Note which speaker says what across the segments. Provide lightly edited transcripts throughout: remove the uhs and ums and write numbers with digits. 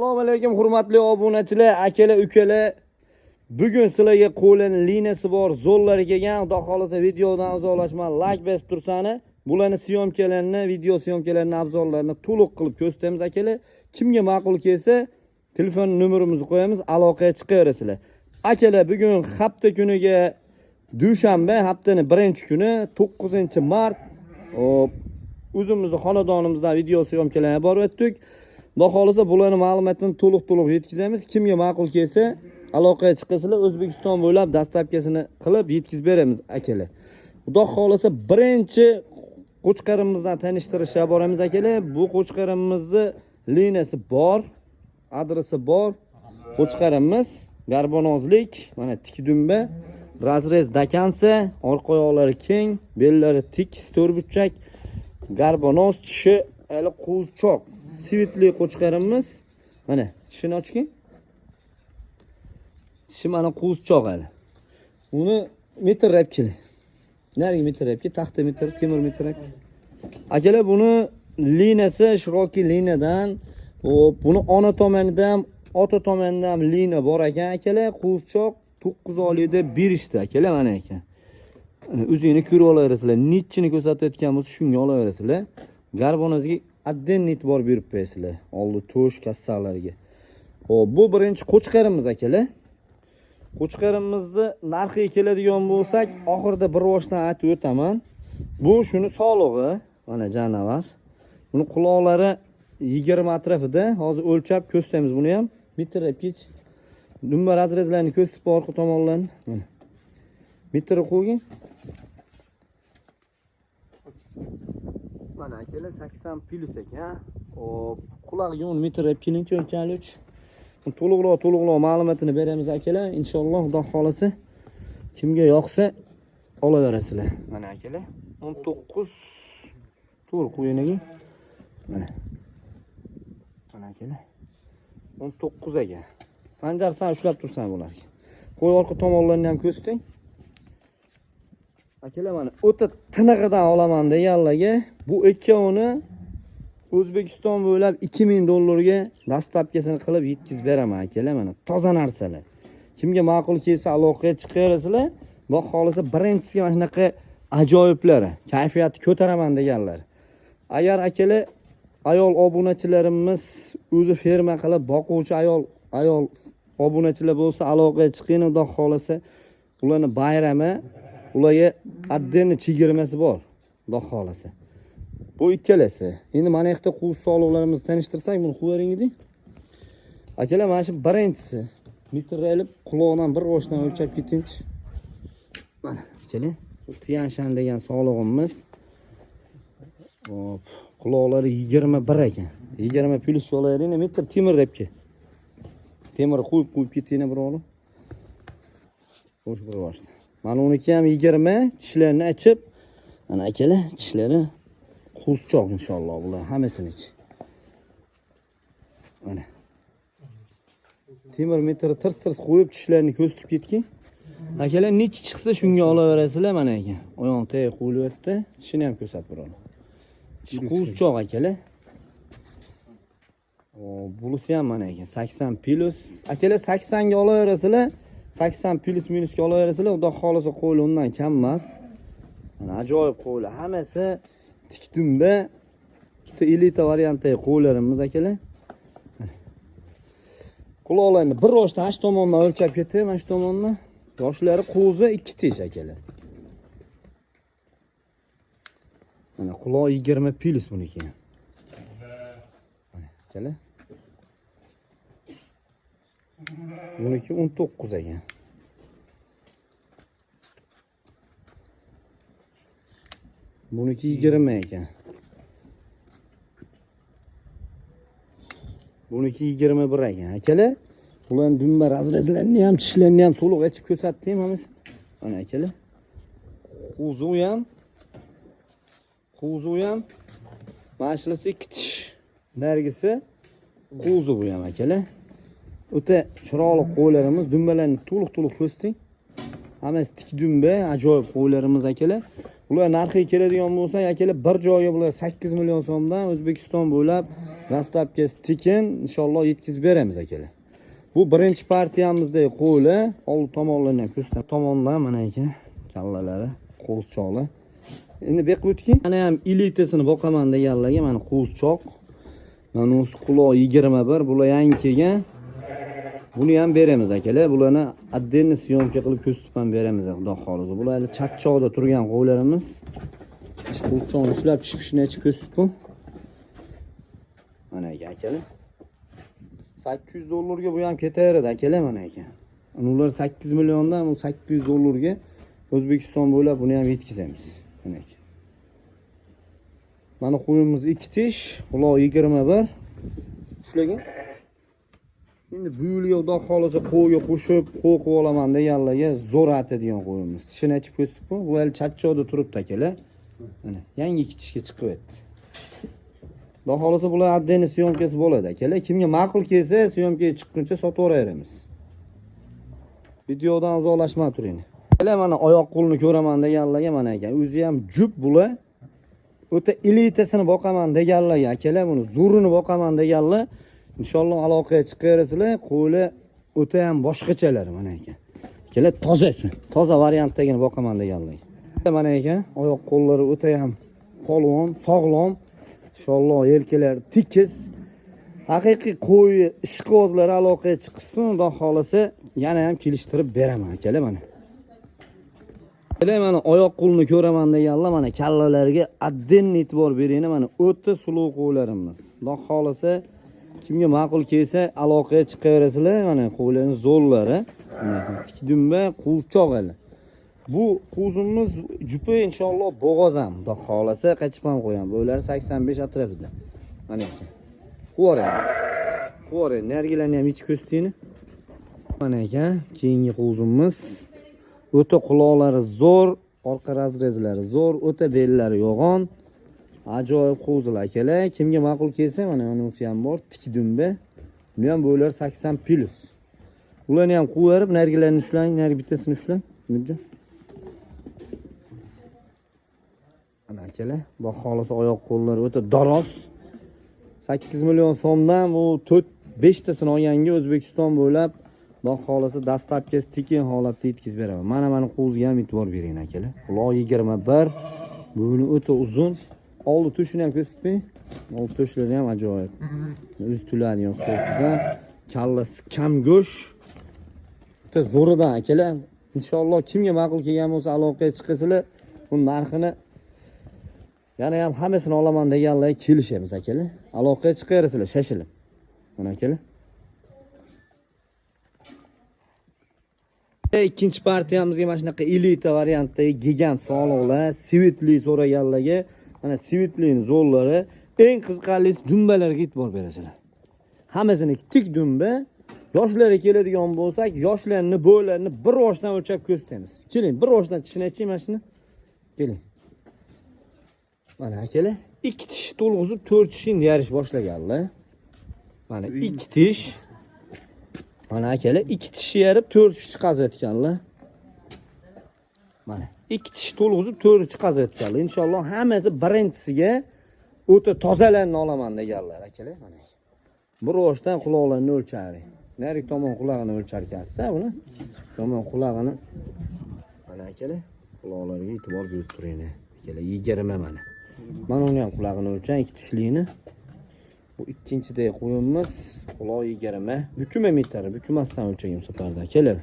Speaker 1: Assalomu alaykum hurmatli obunachilar, akalar, ukalar. Bugun sizlarga qo'lin liniyasi bor zo'llar kelgan. Xudo xolasa videodan uzoqlashmay like bosib tursani, bularni syomkalarini, video syomkalarini, obzorlarini to'liq qilib ko'rsatamiz akalar. Kimga ma'qul kelsa, telefon nomerimizni qo'yamiz, aloqaga chiqaverasizlar. Akalar, bugun hafta kuniga dushanba, haftaning birinchi kuni 9-mart o'zimizning xonadonimizdan video syomkalarni borib o'tdik. Xudo xolasa bularning ma'lumotini to'liq yetkazamiz. Kimga ma'qul kelsa, aloqaga chiqasizlar, O'zbekiston bo'ylab dastlabkasini qilib yetkazib beramiz akalar. Xudo xolasa birinchi qo'chqarimizdan tanishtirishga boramiz akalar. Bu qo'chqarimizni liniyasi bor, adresi bor. Qo'chqarimiz garbonozlik, mana tikdumba, razrez dakansa, orqa oyoqlari keng, bellari tik, to'rtburchak, garbonoz tishi, hali qo'zchoq. Sivitli qo'chqarimiz. Mana tishini oching. Tishi mana qo'zchoq hali. Uni metr rapkili. Nariga metr rapki, taxta metr, temir metr rapki. Akalar, buni liniyasi shiroki liniyadan, buni ona tomonidan, ota tomonidan liniya bor ekan akalar. Qo'zchoq 9 oylikda berishdi akalar, mana ekan. O'zingizni ko'rib olaverasizlar. Nechini ko'rsatayotgan bo'lsa, shunga olaverasizlar. Garbonozga adden e'tibor berib qo'yasizlar. Oldi to'sh kassalariga. Xo'p, bu birinchi qo'chqarimiz akalar. Qo'chqarimizni narxiga keladigan bo'lsak, oxirida bir boshdan aytib o'taman. Bu shuni sog'lig'i, mana janavar. Buni quloqlari 20 atrofida. Hozir o'lchab ko'rsatamiz buni ham. Metr kech. Dumba razrezlarni ko'rsatib orqa tomonlarni. Mana. Metr qo'ying. Mana akalar 80 plus ekan. Xo'p, quloqiga 10 metr keling o'lchalik. To'liqroq ma'lumotini beramiz akalar. Inshaalloh Xudo xolasa kimga yoqsa olaverasizlar. Mana akalar 19 to'g'ri qo'yinaga. Mana. Mana akalar 19 ekan. Sanjar sen ushlab tursan bularga. Qo'y orqa tomonlarini ham ko'rsating. Akalar, mana o'ta tinig'idan olaman deganlarga bu ikkovini O'zbekiston bo'ylab 2000 dollarga dastlabkasini qilib yetkazib beraman akalar. Mana toza narsalar. Kimga ma'qul kelsa aloqaga chiqaverasizlar. Xudo xolasa birinchisiga mana shunaqa ajoyiblari, kayfiyatni ko'taraman deganlar. Agar akalar ayol obunachilarimiz o'zi ferma qilib boquvchi ayol obunachilar bo'lsa, aloqaga chiqing. Xudo xolasa ularning bayrami, ularga addenni chegirmasi bor. Xudo xolasa. Bu ikkalasi. Endi mana yoqda qo'z sog'liqlarimizni tanishtirsak, buni qo'ying edi. Akalar, mana shu birinchisi. Metr ilib quloqdan bir boshdan o'lchab ketingchi. Mana, akalar, Tiyanshan degan sog'lig'imiz. Hop, quloqlari 21 ekan. 20 plus olaylik, metr temir repki. Temir qo'yib ketinglar birovlar. Xo'sh, bir boshdan. Mana uniki ham 20, tishlarini ochib, mana akalar, tishlari qo'zchoq inshaalloh bular hammasiniki. Mana. Temir metr tirs qo'yib tishlarini ko'rsatib ketgan. Akalar, nechi chiqsa shunga olaverasizlar, mana ekan. Oyoq tagi qo'yilyapti, tishini ham ko'rsatib beraman. Tish qo'zchoq akalar. Bulisi ham mana ekan 80 plus. Akalar, 80 ga olaverasizlar. 80 plus minusga olaverasizlar. Xudo xolasa qo'yli undan kam emas. Mana ajoyib qo'ylar. Hammasi tikdumba, elita variantdagi qo'ylarimiz akalar. Quloqlarni bir boshdan ash tomondan o'lchab ketib, mana shu tomondan. Yoshlari qo'zi 2 tish akalar. Mana quloq 20 plus buniki. Mana akalar. Buniki 19 ekan. Buniki 20 ekan. Buniki 21 ekan. Akalar, ularning dumba razrezlarini ham, tishlarini ham to'liq ochib ko'rsatdim hammasi. Mana akalar. Qo'zi ham. Mashlasi 2 tish. Nargisi qo'zi bu ham akalar. O'ta chiroyli qo'ylarimiz, dumbalarni to'liq ko'rsating. Hammasi tik dumba, ajoyib qo'ylarimiz akalar. Ular narxiga keladigan bo'lsa, akalar, bir joyga bular 8 million so'mdan O'zbekiston bo'ylab Dastlabki tekin inshaalloh yetkazib beramiz akalar. Bu birinchi partiyamizdagi qo'ylar, old tomonlardan ko'stam tomondan mana ekan kallalari, qo'zchoqlar. Endi bu yoqqa o'tkin. Mana ham elitasini boqaman deganlarga mana qo'zchoq. Mana o'zi quloq 21, bular yangi kelgan. Buni ham beramiz akalar. Bularni отдельно syomka qilib ko'rsatib ham beramiz, xudo xolisa. Bular chatchoqda turgan qo'ylarimiz. Qo'zchoqni ishlab chiqishini aytib ko'rsatib. Mana ekan akalar. $800 bu ham ketaveradi akalar mana ekan. Ular 8 milliondan u $800 O'zbekiston bo'ylab buni ham yetkazamiz. Mana ekan. Mana qo'yimiz 2 tish, quloq 21. Ushlagan. Endi bu yil xudo xolisa qo'yga qo'shib, qo'y qilib olaman deganlarga zo'r atadigan qo'yimiz. Tishini ochib ko'rsatib, bu hali chatchoqda turibdi akalar. Mana yangi 2 tishga chiqib o'tdi. Xudo xolisa bular отдельно syomkasi bo'ladi akalar. Kimga ma'qul kelsa, syomkaga chiqquncha sotaveraveramiz. Videodan uzoqlashmay turing. Akalar mana oyoq qo'lni ko'raman deganlarga mana ekan. O'zi ham jup bular. O'ta elitasini boqaman deganlarga akalar, buni zo'rini boqaman deganlar inshaalloh aloqaga chiqaverasizlar. Qo'ylar o'ta ham boshqachalar mana ekan. Akalar tozasi, toza variantdagini boqaman deganlar. Mana ekan, oyoq qo'llari o'ta ham polvon, sog'lom. Inshaalloh yelkalar tekis. Haqiqiy qo'y ishqibozlar aloqaga chiqsin, xudo xolisa yana ham kelishtirib beraman akalar mana. Mana oyoq qo'lni ko'raman deganlar mana kallalariga отдельно e'tibor beringlar. Mana o'ta suluv qo'ylarimiz. Xudo xolisa kimga ma'qul kelsa aloqaga chiqaverasizlar. Mana qo'ylarning zo'llari. Tik dumba, qo'zchoq hali. Bu qo'zimiz jupi inshaalloh bo'g'ozam. Xudo xolisa qachib ham qo'yam. Bo'ylari 85 atrofida. Mana ekan. Qo'ra, nergilarni ham ichib ko'rsataymi? Mana ekan, keyingi qo'zimiz o'ta quloqlari zo'r, orqa razrezlari zo'r, o'ta bellari yo'g'on. Ajoyib qo'zilar akalar. Kimga ma'qul kelsa, mana bunisi ham bor, tik dumba. Buni ham bo'ylari 80+. Ularni ham qo'yib, nergilarni ushlang, nergi bittasini ushlang. Nurjon. Ana akalar, xudo xolisa oyoq qo'llari o'ta daroz. 8 million so'mdan bu 4-5 tasini olganga O'zbekiston bo'ylab xudo xolisa dastlabkasi tekin holatda yetkazib beraman. Mana qo'ziga ham e'tibor bering akalar. Quloq 21, bo'yni o'ta uzun. Oldi tushini ham ko'rsatmang. Oldi tushlari ham ajoyib. O'zi tuladigan sortda, kallasi kam go'sht. O'ta zo'ridan akalar. Inshaalloh kimga ma'qul kelgan bo'lsa aloqaga chiqasizlar. Bu narxini yana ham hammasini olaman deganlar kelishamiz akalar. Aloqaga chiqaverasizlar, shashilib. Mana akalar. Ikkinchi partiyamizga mana shunaqa elita variantdagi gigant sog'liqlar, svetli so'raganlarga mana svetlining zo'llari, eng qiziqarlisi dumbalarga e'tibor berasizlar. Hammasini tik dumba. Yoshlarga keladigan bo'lsak, yoshlarni bo'ylarini bir yoshdan o'lchab ko'rsatamiz. Keling, bir yoshdan tishini aytaymi mana shuni. Keling. Mana akalar, 2 tish to'lg'izib 4 tishni yarish boshlaganlar. Mana 2 tish. Mana akalar, 2 tish yarib 4 tish chiqazayotganlar. Mana 2 tish to'lg'izib 4 tish chiqazayotganlar. Inshaalloh hammasi birinchisiga o'ta tozalarni olaman deganlar akalar. Mana bir yoshdan quloqlarini o'lchaylik. Nari tomon qulog'ini o'lchar ekansiz, buni. Tomon qulog'ini. Mana akalar, quloqlariga e'tibor berib turinglar. Akalar 20 mana. Mana uni ham qulog'ini o'lchang, 2 tishlikni. Bu ikkinchidagi qo'yimiz, quloq 20. Bukumametr, bukumasdan o'lchagan safarda akalar.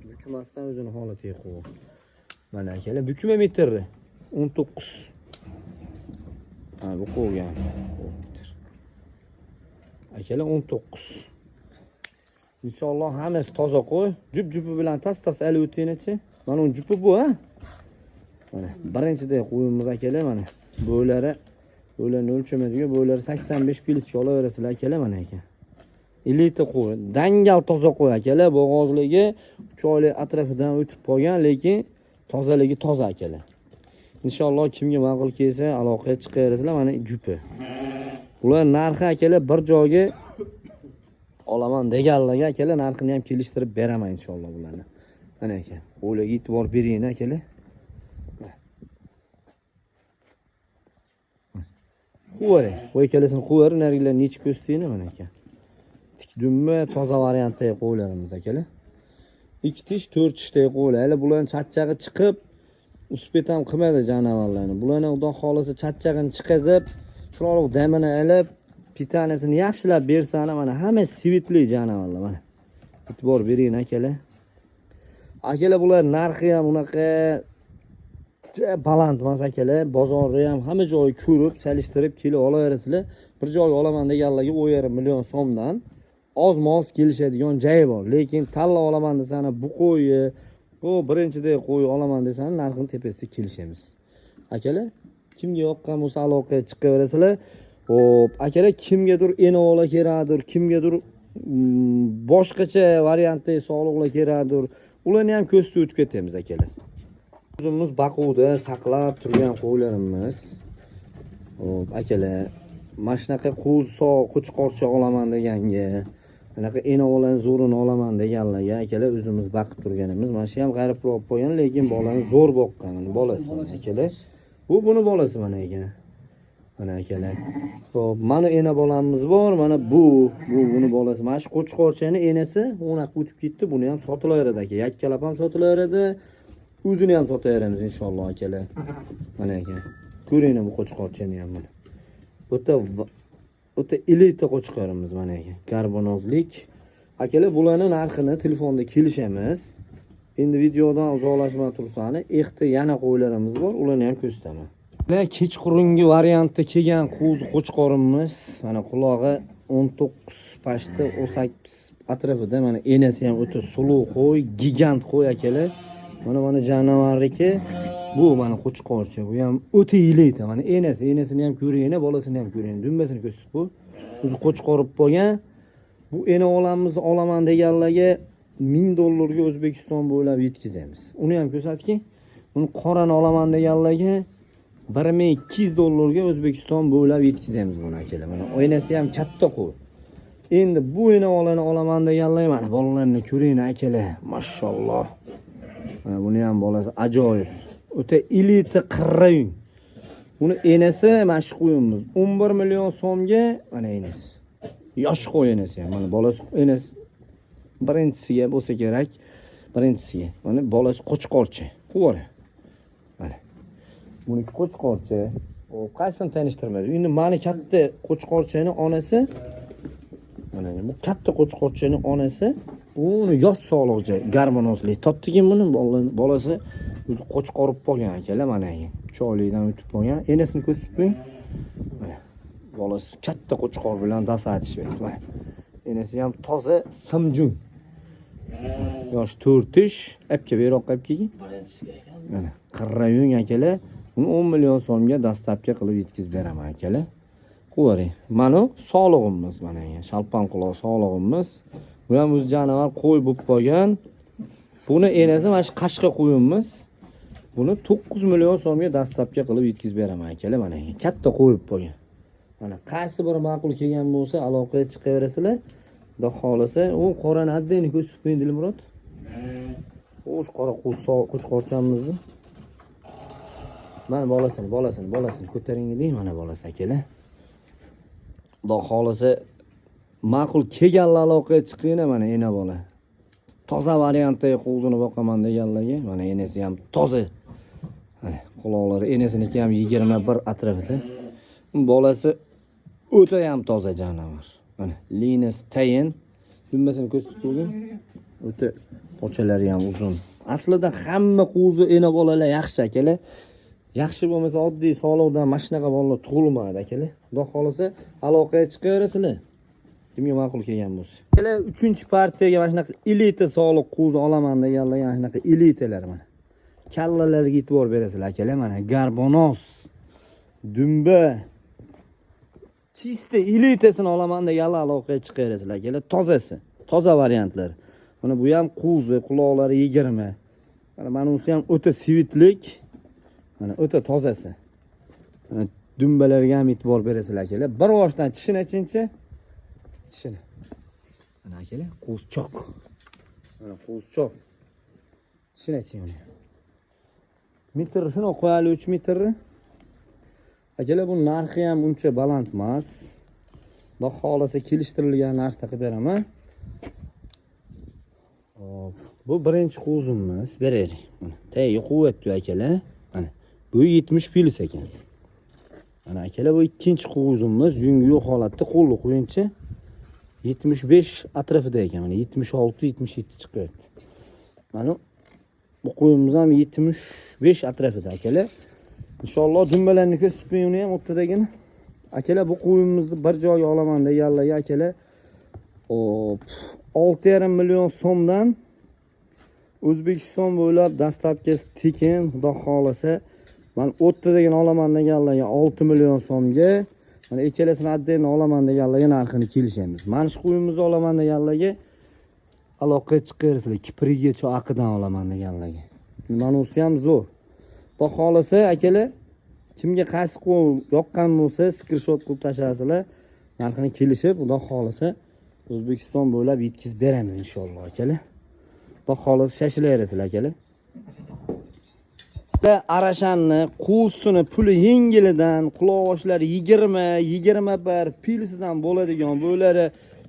Speaker 1: Bukumasdan o'zini holatiga qo'y. Mana akalar, bukumametr 19. Ha, bu qo'ygan. Akalar 19. Inshaalloh hammasi toza qo'y. Jup-jupi bilan tas-tas olib o'tingchi. Mana uni jupi bu, ha? Mana birinchidagi qo'yimiz akalar mana. Bo'ylarni o'lchamaydigan, bo'ylari 85+ ga olaverasizlar akalar mana ekan. Elita qo'y, dangal toza qo'y akalar, bo'g'ozligi 3 oylik atrofidan o'tib qolgan, lekin tozaligi toza akalar. Inshaalloh kimga ma'qul kelsa aloqaga chiqaverasizlar, mana jupi. Ular narxi akalar bir joyga olaman deganlarga akalar narxini ham kelishtirib beraman inshaalloh bularni. Mana ekan. O'ylarga e'tibor bering akalar. Quvering. Bu ikkalasini quvering, narigilar necha ko'stiyni mana aka. Tik dumma toza variantdagi qo'ylarimiz akalar. 2 tish, 4 tishdagi qo'ylar. Hali bularning chachchag'i chiqib, uspet ham qilmadi janavarlarni. Bularni xudo xolisa chachchag'ini chiqazib, chiroq damini olib, pitanasini yaxshilab bersani mana hamma sivitli janavarlar mana. E'tibor bering akalar. Akalar bular narxi ham unaqa baland emas akalar. Bozorni ham hamma joyi ko'rib, solishtirib kelib olaverasizlar. Bir joyga olaman deganlarga 1,5 million so'mdan oz-moz kelishadigan joyi bor. Lekin tanlab olaman desani bu qo'yni, bu birinchidagi qo'yni olaman desani narxini tepasida kelishamiz. Akalar, kimga yoqqan bo'lsa aloqaga chiqaverasizlar. Xo'p, akalar kimgadir enovola kerakdir, kimgadir boshqacha variantdagi sog'liqlar kerakdir. Ularni ham ko'rsatib o'tib ketamiz akalar. O'zimiz Baquda saqlab turgan qo'ylarimiz. Xo'p, akalar, mana shunaqa qo'chqorcha olaman deganga, bunaqa enovolan zo'rini olaman deganlarga akalar o'zimiz baqib turganimiz. Mana shu ham g'aribroq olib qo'ygan, lekin bolani zo'r boqqan. Mana bolasi mana akalar. Bu buni bolasi mana ekan. Mana akalar. Xo'p, mana ena bolamiz bor, mana buni bolasi. Mana shu qo'chqorchani enasi o'naq o'tib ketdi. Buni ham sotilaveradi aka. Yakkalab ham sotilaveradi. O'zini ham sotaveramiz inshaalloh akalar. Mana aka. Ko'ring bu qo'chqorchani ham mana. O'ta elita qo'chqorimiz mana aka. Karbonozlik. Akalar, bularning narxini telefonda kelishamiz. Endi videodan uzoqlashmay tursani, ehti yana qo'ylarimiz bor, ularni ham ko'rsataman. Mana kechqurungi variantda kelgan qo'chqorimiz, mana qulog'i 19 pashti 18 atrofida, mana enasi ham o'ta suluv qo'y, gigant qo'y akalar. Mana janavarniki, bu mana qo'chqorcha, bu ham o'ta elita. Mana enasini ham ko'ring, bolasini ham ko'ring, dumbasini ko'rsatib bu. O'zi qo'chqorib bo'lgan. Bu ena olamizni olaman deganlarga $1000 ga O'zbekiston bo'ylab yetkazamiz. Uni ham ko'rsatdik. Buni qorani olaman deganlarga $1200 ga O'zbekiston bo'ylab yetkazamiz buni akalar. Mana oynasi ham katta qo'y. Endi bu ena olani olaman deganlar mana bolalarni ko'ring akalar. Mashalloh. Mana buni ham bolasi ajoyib. O'ta elita qirrayung. Buni enasi mana shu qo'yimiz 11 million so'mga mana enasi. Yosh qo'y enasi ham. Mana bolasi enasi birinchisiga bo'lsa kerak. Birinchisiga. Mana bolasi qo'chqorcha. Qo'ra. Mana. Buniki qo'chqorcha. O qaysini tanishtirmadi. Endi meni katta qo'chqorchaning onasi mana bu katta qo'chqorchaning onasi uni yosh sog'liqcha garmonozlik topdigan buni bolasi o'zi qo'chqorib qolgan akalar mana endi. 3 oylikdan o'tib qolgan. Enasini ko'rsatib qo'ying. Mana bolasi katta qo'chqor bilan dasatishibdi mana. Enasi ham toza simjun. Yosh 4 tish, apga beroq olib kelgan. Mana qirrayung akalar. Uni 10 million so'mga dastlabki qilib yetkazib beraman akalar. Qo'ying. Mana sog'lig'imiz mana endi. Shalpan quloq sog'lig'imiz. Bu ham o'z janavar qo'y bo'lib qolgan. Buni enasi mana shu qashqa qo'yimiz. Buni 9 million so'mga dastlabki qilib yetkazib beraman akalar mana endi. Katta qo'yib qolgan. Mana qaysi bir ma'qul kelgan bo'lsa aloqaga chiqaverasizlar. Xudo xolasa, u qorani addini ko'rsatib qo'ying Dilmurod. O'sh qora qo'chqorchamizni. Mana bolasini ko'taring deng mana bolasi akalar. Xudo xolasa ma'qul kelganlar aloqaga chiqinglar mana ena bola. Toza variantdagi qo'zini boqaman deganlarga mana enasi ham toza. Mana quloqlari enasiniki ham 21 atrofida. Bolasi o'ta ham toza janavar. Mana linas tayin dumbasini ko'rsatib qo'ying. O'ta pochalari ham uzun. Aslida hamma qo'zi ena bolalar yaxshi akalar. Yaxshi bo'lmasa oddiy sog'liqdan mashinaga bolalar tug'ilmaydi akalar. Xudo xolasa aloqaga chiqaverasizlar. Kimga ma'qul kelgan bo'lsa. Akalar 3-partiyaga mana shunaqa elita sog'liq qo'zi olaman deganlar, mana shunaqa elitalar mana. Kallalarga e'tibor berasizlar akalar. Mana garbonoz, dumba, chista elitasini olaman deganlar aloqaga chiqaverasizlar akalar. Tozasi, toza variantlar. Mana bu ham qo'zi, quloqlari 20. Mana bunisi ham o'ta sivitlik. Mana o'ta tozasi. Mana dumbalarga ham e'tibor berasizlar akalar. Bir boshdan tishini. Mana akalar, qo'zchoq. Mana qo'zchoq. Tishini. Metr shuni qo'yali 3 metrni. Akalar bu narxi ham uncha baland emas. Xudo xolasa kelishtirilgan narxda qilib beraman. Hop, bu birinchi qo'zimiz. Beraylik. Mana tayga quvvatli akalar. Mana bu 70 pilis ekan. Mana akalar bu ikkinchi qo'zimiz, yungi yo'q holatda qo'lni qo'yincha 75 atrofida ekan. Mana 76, 77 chiqyapti. Mana bu qo'yimiz ham 75 atrofida akalar. Inshaalloh dumbalarni ko'rsatib uni ham o'rtadagini. Akalar bu qo'yimizni bir joyga olaman deganlarga akalar 6,5 million so'mdan O'zbekiston bo'ylab dastlabkisi tekin, xudo xolasa men o'rtadagini olaman deganlarga 6 million so'mga, mana ikkalasini atdayni olaman deganlarga narxini kelishamiz. Mana shu qo'yimizni olaman deganlarga aloqa chiqarsizlar, kiprigacha aqidan olaman deganlarga. Manisi ham zo'r. Xudo xolasa akalar kimga qaysi qo'y yoqqan bo'lsa, screenshot qilib tashlasizlar, narxini kelishib, xudo xolasa O'zbekiston bo'ylab yetkazib beramiz inshaalloh akalar. Xudo xolasa shashilaverasizlar akalar. Arashanni, qo'sini puli yengilidan, quloqoshlari 20, 21 pilisidan bo'ladigan bo'lari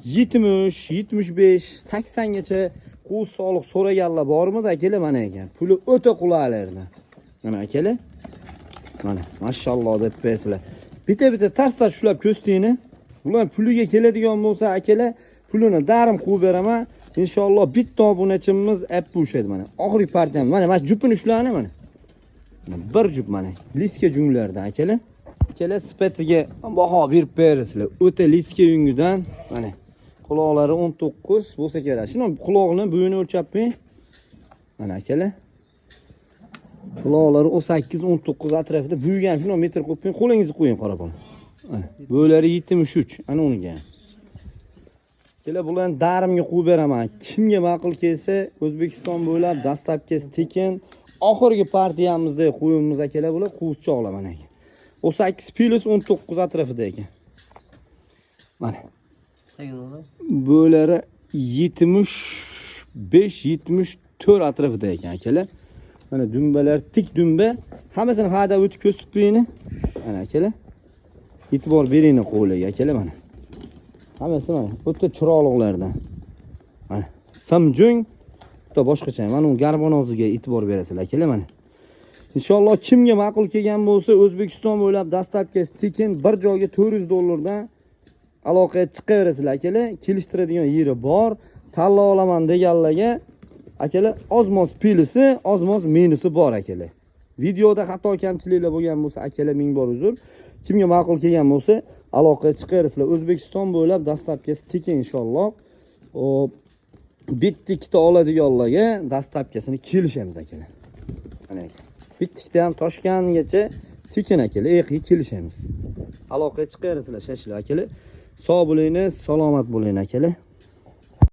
Speaker 1: 70, 75, 80 gacha qo's soliq so'raganlar bormi akalar? Mana ekan. Puli o'ta qulaylardan. Mana akalar. Mana mashalloh deb qo'yasizlar. Bitta tars shular ko'stingni. Bular puliga keladigan bo'lsa akalar, pulini darim qo'yib beraman. Inshaalloh bitta obunachimiz app ushlaydi mana. Oxirgi partiyam mana jupini ushlarni mana. Bir jup mana. Liska junglardan akalar. Akalar sifatiga baho berib berasizlar. O'ta liska yungidan mana. Quloqlari 19 bo'lsa kerak. Shuni quloqni bo'yini o'lchab qo'ying. Mana akalar. Quloqlari 18-19 atrofida büyügan shuni metr qo'yib qo'ying, qo'lingizni qo'ying qarabon. Bo'lari 73, ana uniga. Kelar bularni darimga qo'yib beraman. Kimga ma'qul kelsa, O'zbekiston bo'ylab dastlabkisi tekin, oxirgi partiyamizda qo'yimiz akalar bular qo'zcha olaman ekan. 18 pilis 19 atrofida ekan. Mana. Bo'lari 75-74 atrofida ekan akalar. Mana dumbalar tik dumba. Hammasini hada o'tib ko'rsatib qo'ying. Mana akalar. E'tibor bering qo'liga akalar mana. Hammasi mana o'ta chiroqliqlardan. Mana Samjung to boshqacha. Mana u garbonoziga e'tibor berasizlar akalar mana. Inshaalloh kimga ma'qul kelgan bo'lsa, O'zbekiston bo'ylab dastlabkisi tekin bir joyga 400 dollardan aloqaga chiqaverasizlar akalar. Kelishtiradigan yeri bor. Tanlab olaman deganlarga akalar ozmoz pilisi, ozmoz minusi bor akalar. Videoda xato kamchiliklar bo'lgan bo'lsa akalar ming bor uzr. Kimga ma'qul kelgan bo'lsa, aloqaga chiqarsizlar. O'zbekiston bo'ylab dastlabkisi tekin inshaalloh. Bitta ikkita oladiganlarga dastlabkisini kelishamiz akalar. Mana bitta ham Toshkentgacha tekin akalar, kelishamiz. Aloqaga chiqarsizlar shashlar akalar. Sog' bo'linglar, salomat bo'linglar akalar.